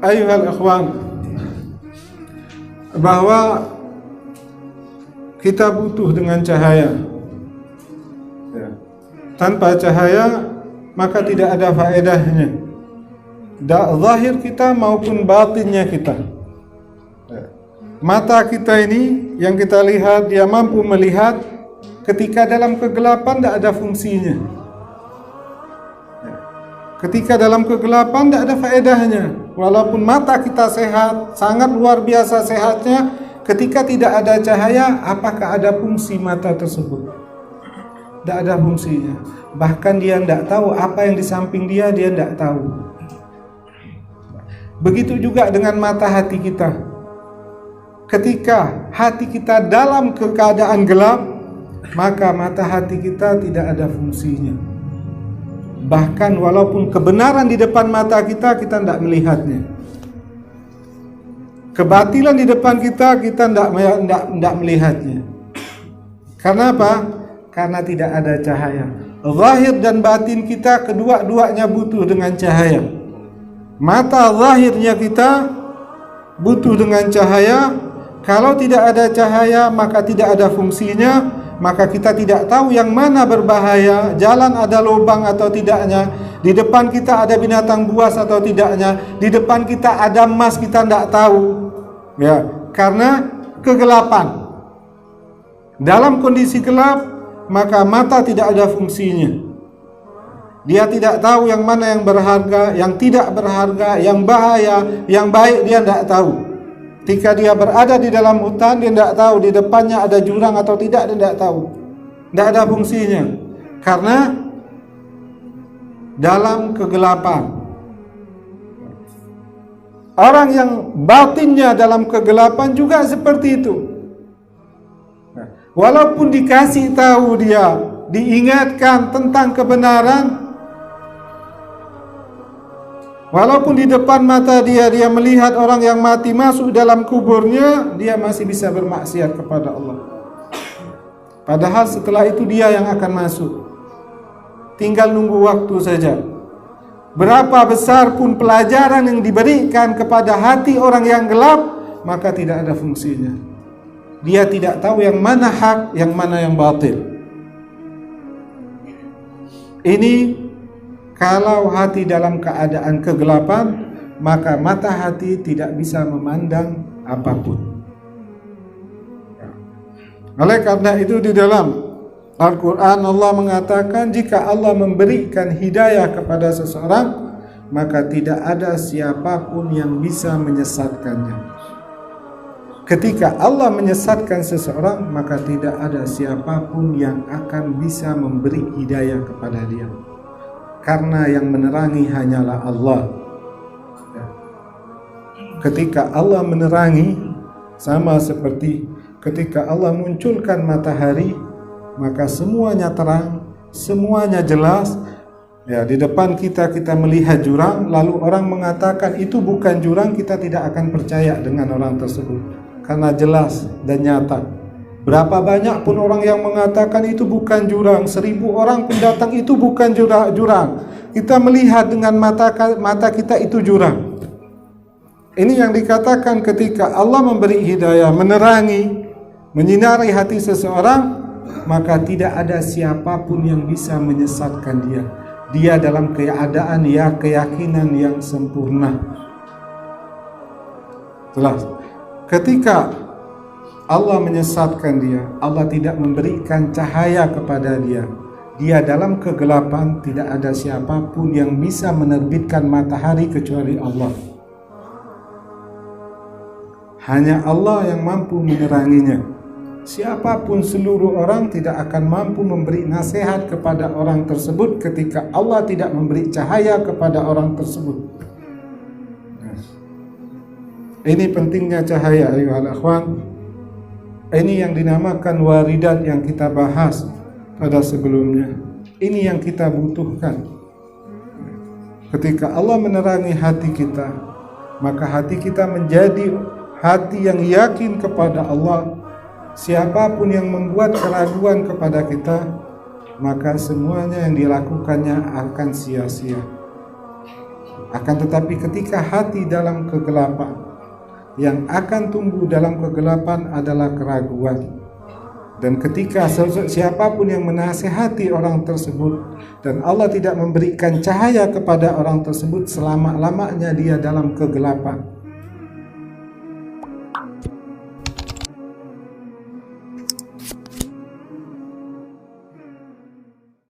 Ayuhal ikhwan, bahwa kita butuh dengan cahaya. Tanpa cahaya maka tidak ada faedahnya, zahir kita maupun batinnya kita. Mata kita ini yang kita lihat, dia mampu melihat ketika dalam kegelapan tidak ada fungsinya. Ketika dalam kegelapan tidak ada faedahnya. Walaupun mata kita sehat, sangat luar biasa sehatnya, ketika tidak ada cahaya, apakah ada fungsi mata tersebut? Tidak ada fungsinya. Bahkan dia tidak tahu apa yang di samping dia tidak tahu. Begitu juga dengan mata hati kita. Ketika hati kita dalam keadaan gelap, maka mata hati kita tidak ada fungsinya. Bahkan walaupun kebenaran di depan mata kita, kita tidak melihatnya. Kebatilan di depan kita, kita tidak melihatnya. Karena apa? Karena tidak ada cahaya. Zahir dan batin kita kedua-duanya butuh dengan cahaya. Mata zahirnya kita butuh dengan cahaya. Kalau tidak ada cahaya maka tidak ada fungsinya. Maka kita tidak tahu yang mana berbahaya, jalan ada lubang atau tidaknya, di depan kita ada binatang buas atau tidaknya, di depan kita ada emas, kita tidak tahu. Ya, karena kegelapan. Dalam kondisi gelap, maka mata tidak ada fungsinya. Dia tidak tahu yang mana yang berharga, yang tidak berharga, yang bahaya, yang baik, dia tidak tahu. Ketika dia berada di dalam hutan, dia tidak tahu di depannya ada jurang atau tidak, dia tidak tahu. Tidak ada fungsinya. Karena dalam kegelapan. Orang yang batinnya dalam kegelapan juga seperti itu. Walaupun dikasih tahu dia, diingatkan tentang kebenaran, walaupun di depan mata dia melihat orang yang mati masuk dalam kuburnya, dia masih bisa bermaksiat kepada Allah. Padahal setelah itu dia yang akan masuk. Tinggal nunggu waktu saja. Berapa besar pun pelajaran yang diberikan kepada hati orang yang gelap, maka tidak ada fungsinya. Dia tidak tahu yang mana hak, yang mana yang batil. Ini kalau hati dalam keadaan kegelapan, maka mata hati tidak bisa memandang apapun. Oleh karena itu di dalam Al-Quran Allah mengatakan, jika Allah memberikan hidayah kepada seseorang, maka tidak ada siapapun yang bisa menyesatkannya. Ketika Allah menyesatkan seseorang, maka tidak ada siapapun yang akan bisa memberi hidayah kepada dia. Karena yang menerangi hanyalah Allah. Ketika Allah menerangi, sama seperti ketika Allah munculkan matahari, maka semuanya terang, semuanya jelas. Ya, di depan kita melihat jurang, lalu orang mengatakan itu bukan jurang, kita tidak akan percaya dengan orang tersebut karena jelas dan nyata. Berapa banyak pun orang yang mengatakan itu bukan jurang, 1000 orang pun datang itu bukan jurang. Kita melihat dengan mata kita itu jurang. Ini yang dikatakan ketika Allah memberi hidayah, menerangi, menyinari hati seseorang, maka tidak ada siapapun yang bisa menyesatkan dia. Dia dalam keadaan keyakinan yang sempurna. Jelas. Ketika Allah menyesatkan dia, Allah tidak memberikan cahaya kepada dia, dia dalam kegelapan, tidak ada siapapun yang bisa menerbitkan matahari kecuali Allah. Hanya Allah yang mampu meneranginya. Siapapun seluruh orang tidak akan mampu memberi nasihat kepada orang tersebut ketika Allah tidak memberi cahaya kepada orang tersebut. Ini pentingnya cahaya, ayuhal akhwan. Ini yang dinamakan waridat yang kita bahas pada sebelumnya. Ini yang kita butuhkan. Ketika Allah menerangi hati kita, maka hati kita menjadi hati yang yakin kepada Allah. Siapapun yang membuat keraguan kepada kita, maka semuanya yang dilakukannya akan sia-sia. Akan tetapi ketika hati dalam kegelapan, yang akan tumbuh dalam kegelapan adalah keraguan. Dan ketika siapapun yang menasehati orang tersebut dan Allah tidak memberikan cahaya kepada orang tersebut, selama-lamanya dia dalam kegelapan,